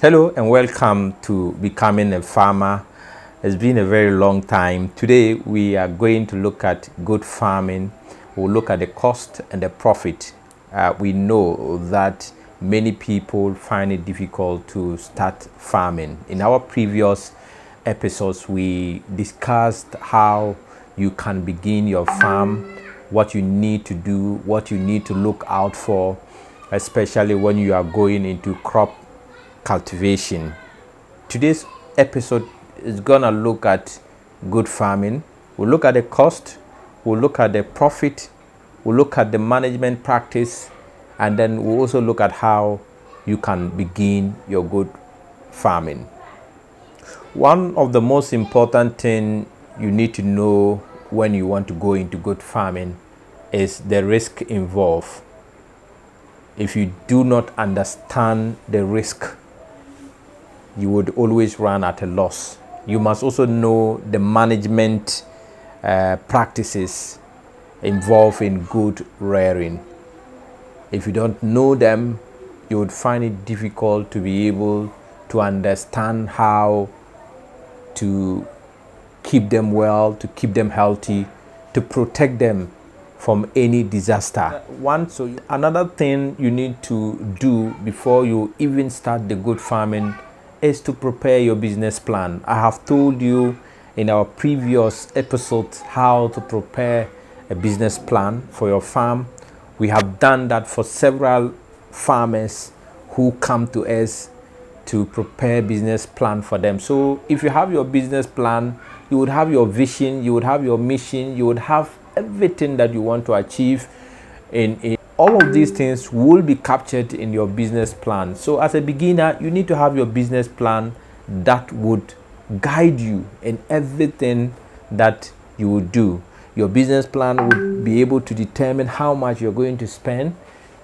Hello and welcome to Becoming a Farmer. It's been a very long time. Today we are going to look at good farming. We'll look at the cost and the profit. We know that many people find it difficult to start farming. In our previous episodes, we discussed how you can begin your farm, what you need to do, what you need to look out for, especially when you are going into crop cultivation. Today's episode is gonna look at good farming. We'll look at the cost, we'll look at the profit, we'll look at the management practice, and then we'll also look at how you can begin your good farming. One of the most important things you need to know when you want to go into good farming is the risk involved. If you do not understand the risk, you would always run at a loss. You must also know the management practices involved in good rearing. If you don't know them, you would find it difficult to be able to understand how to keep them well, to keep them healthy, to protect them from any disaster. Another thing you need to do before you even start the good farming is to prepare your business plan. I have told you in our previous episodes how to prepare a business plan for your farm. We have done that for several farmers who come to us to prepare business plan for them. So if you have your business plan, you would have your vision, you would have your mission, you would have everything that you want to achieve in all of these things will be captured in your business plan. So as a beginner, you need to have your business plan that would guide you in everything that you would do. Your business plan would be able to determine how much you're going to spend,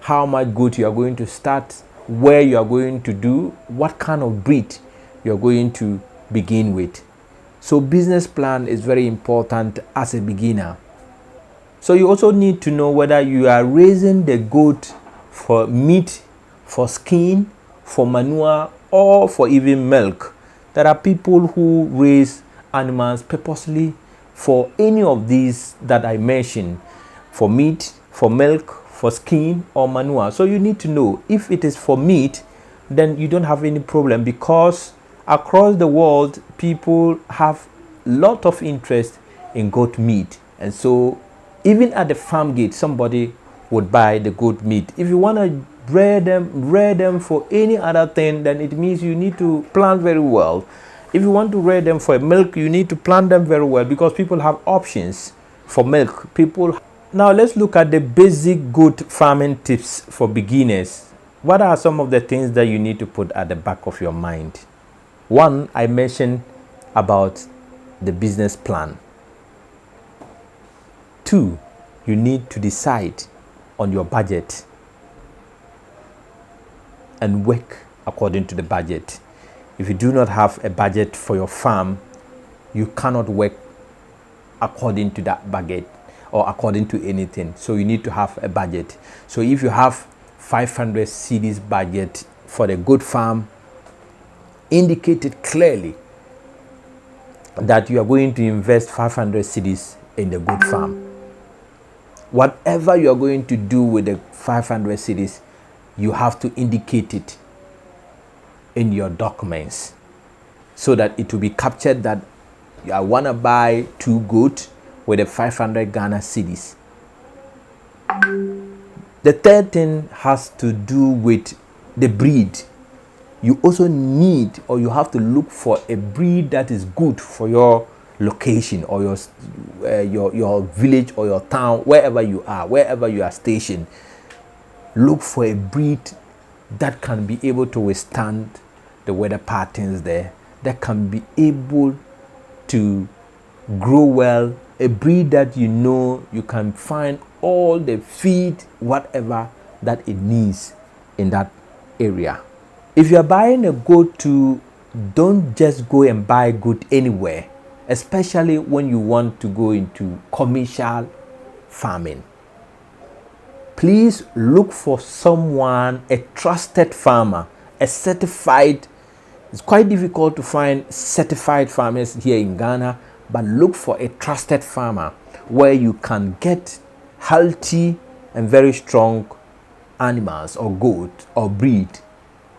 how much good you are going to start, where you are going to do, what kind of breed you're going to begin with. So business plan is very important as a beginner. So you also need to know whether you are raising the goat for meat, for skin, for manure, or for even milk. There are people who raise animals purposely for any of these that I mentioned, for meat, for milk, for skin, or manure. So you need to know if it is for meat, then you don't have any problem, because across the world people have a lot of interest in goat meat, and so even at the farm gate, somebody would buy the goat meat. If you want to rear them for any other thing, then it means you need to plan very well. If you want to rear them for milk, you need to plan them very well, because people have options for milk. Now let's look at the basic goat farming tips for beginners. What are some of the things that you need to put at the back of your mind? One, I mentioned about the business plan. 2, you need to decide on your budget and work according to the budget. If you do not have a budget for your farm, you cannot work according to that budget or according to anything. So you need to have a budget. So if you have 500 cedis budget for the good farm, indicate it clearly that you are going to invest 500 cedis in the good farm. Whatever you are going to do with the 500 cedis, you have to indicate it in your documents so that it will be captured that I want to buy 2 goats with the 500 Ghana cedis. The third thing has to do with the breed. You also need, or you have to look for a breed that is good for your location or your village or your town, wherever you are stationed. Look for a breed that can be able to withstand the weather patterns there, that can be able to grow well, a breed that you can find all the feed, whatever that it needs in that area. If you are buying a goat, don't just go and buy goat anywhere, especially when you want to go into commercial farming. Please look for someone, a trusted farmer, a certified It's quite difficult to find certified farmers here in Ghana, but look for a trusted farmer where you can get healthy and very strong animals or goat or breed,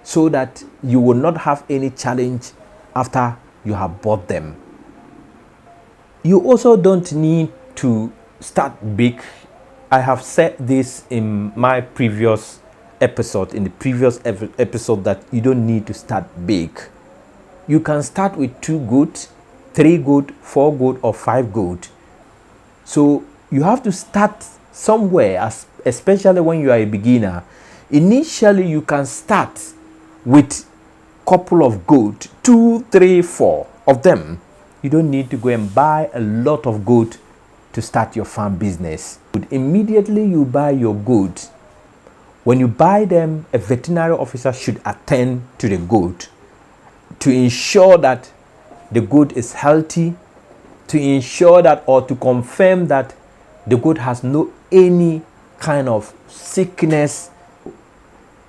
so that you will not have any challenge after you have bought them. You also don't need to start big. I have said this in my previous episode, that you don't need to start big. You can start with 2 goat, 3 goat, 4 goat, or 5 goat. So you have to start somewhere, especially when you are a beginner. Initially, you can start with a couple of goat, 2, 3, 4 of them. You don't need to go and buy a lot of goat to start your farm business. Immediately you buy your goat, when you buy them, a veterinary officer should attend to the goat to ensure that the goat is healthy, to ensure that, or to confirm that the goat has no any kind of sickness.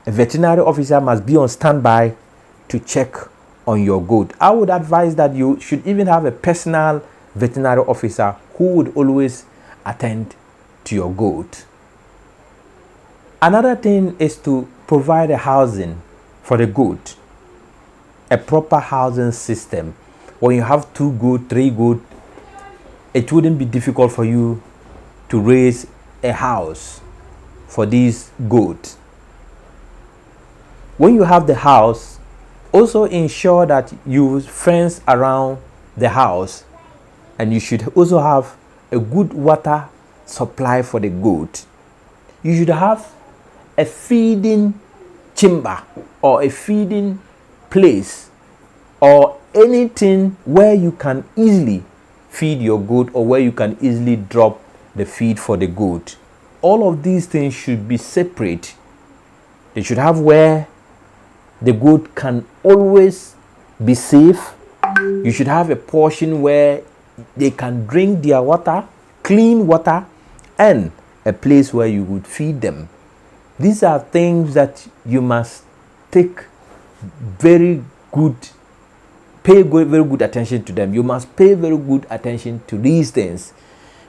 A veterinary officer must be on standby to check on your goat. I would advise that you should even have a personal veterinary officer who would always attend to your goat. Another thing is to provide a housing for the goat, a proper housing system. When you have 2 goat, 3 goat, it wouldn't be difficult for you to raise a house for these goats. When you have the house, also ensure that you fence around the house, and you should also have a good water supply for the goat. You should have a feeding chamber or a feeding place or anything where you can easily feed your goat, or where you can easily drop the feed for the goat. All of these things should be separate. They should have where the goat can always be safe. You should have a portion where they can drink their water, clean water, and a place where you would feed them. These are things that you must take very good attention to them. You must pay very good attention to these things,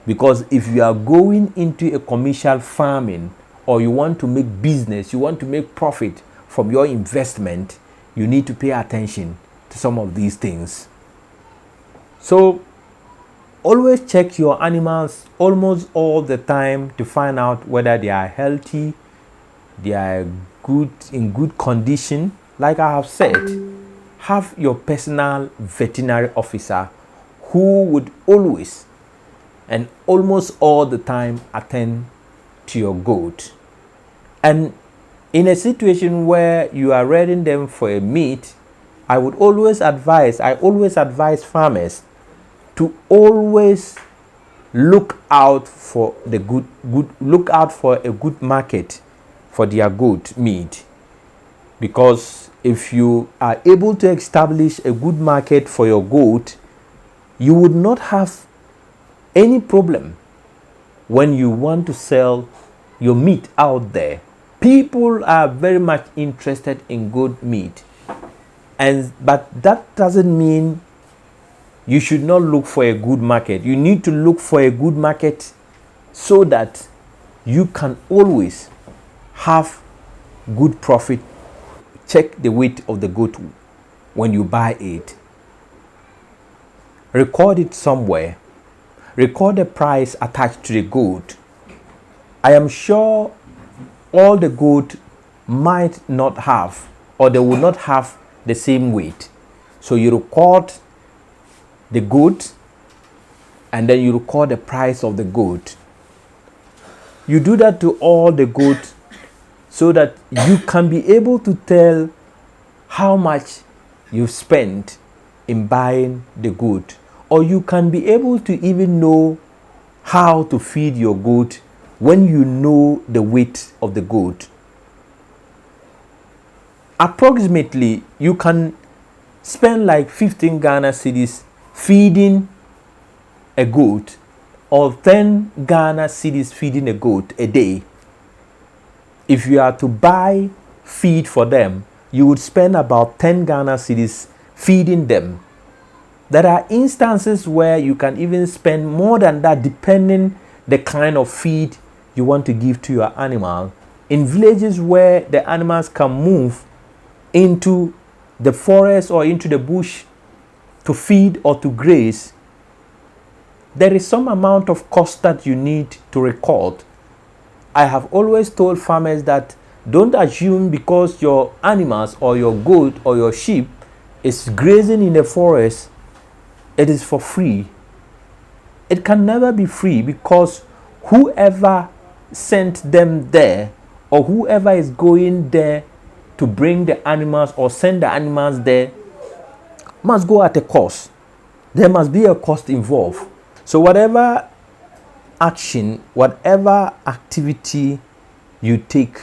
because if you are going into a commercial farming, or you want to make business, you want to make profit from your investment, you need to pay attention to some of these things. So always check your animals almost all the time to find out whether they are healthy, they are in good condition. Like I have said, have your personal veterinary officer who would always and almost all the time attend to your goat. And in a situation where you are rearing them for a meat, I always advise farmers to always look out for a good market for their goat meat. Because if you are able to establish a good market for your goat, you would not have any problem when you want to sell your meat out there. People are very much interested in goat meat, but that doesn't mean you should not look for a good market. You need to look for a good market so that you can always have good profit. Check the weight of the goat when you buy it. Record it somewhere. Record the price attached to the goat. I am sure all the goat might not have, or they will not have the same weight. So you record the goat, and then you record the price of the goat. You do that to all the goats so that you can be able to tell how much you've spent in buying the goat, or you can be able to even know how to feed your goat when you know the weight of the goat. Approximately, you can spend like 15 Ghana cedis feeding a goat, or 10 Ghana cedis feeding a goat a day. If you are to buy feed for them, you would spend about 10 Ghana cedis feeding them. There are instances where you can even spend more than that depending the kind of feed you want to give to your animal. In villages where the animals can move into the forest or into the bush to feed or to graze, there is some amount of cost that you need to record. I have always told farmers that don't assume because your animals or your goat or your sheep is grazing in the forest, it is for free. It can never be free, because whoever sent them there or whoever is going there to bring the animals or send the animals there must go at a cost. There must be a cost involved. So whatever action, whatever activity you take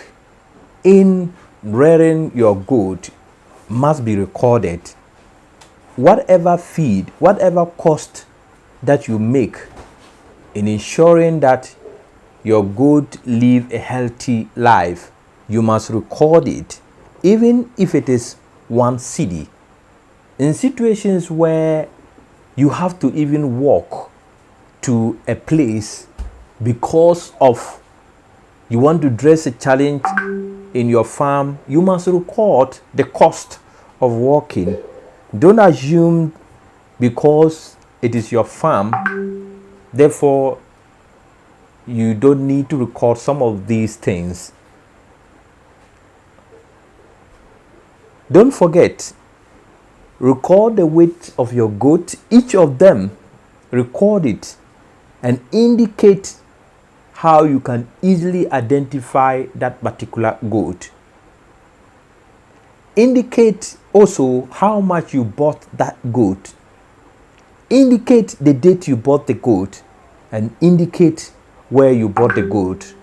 in rearing your goat must be recorded. Whatever feed, whatever cost that you make in ensuring that your goat live a healthy life, you must record it, even if it is 1 cedi. In situations where you have to even walk to a place because of you want to dress a challenge in your farm, you must record the cost of walking. Don't assume because it is your farm, therefore you don't need to record some of these things. Don't forget, record the weight of your goat, each of them, record it and indicate how you can easily identify that particular goat. Indicate also how much you bought that goat. Indicate the date you bought the goat and indicate where you bought the goat.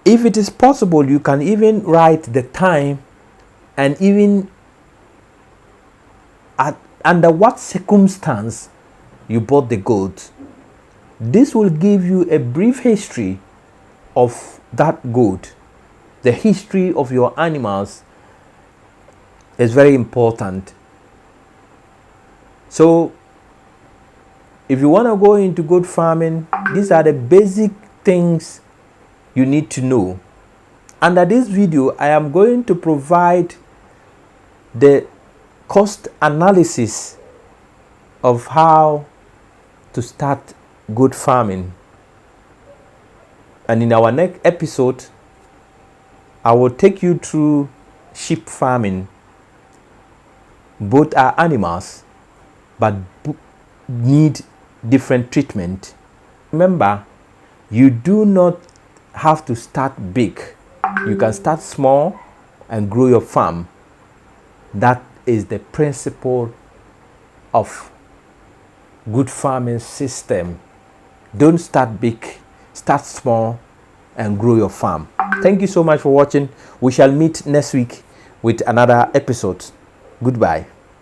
If it is possible, you can even write the time and even under what circumstance you bought the goat. This will give you a brief history of that goat. The history of your animals is very important. So if you want to go into goat farming, these are the basic things you need to know. Under this video, I am going to provide the cost analysis of how to start goat farming. And in our next episode, I will take you through sheep farming. Both are animals, but need different treatment. Remember, you do not have to start big. You can start small and grow your farm. That is the principle of good farming system. Don't start big, start small and grow your farm. Thank you so much for watching. We shall meet next week with another episode. Goodbye.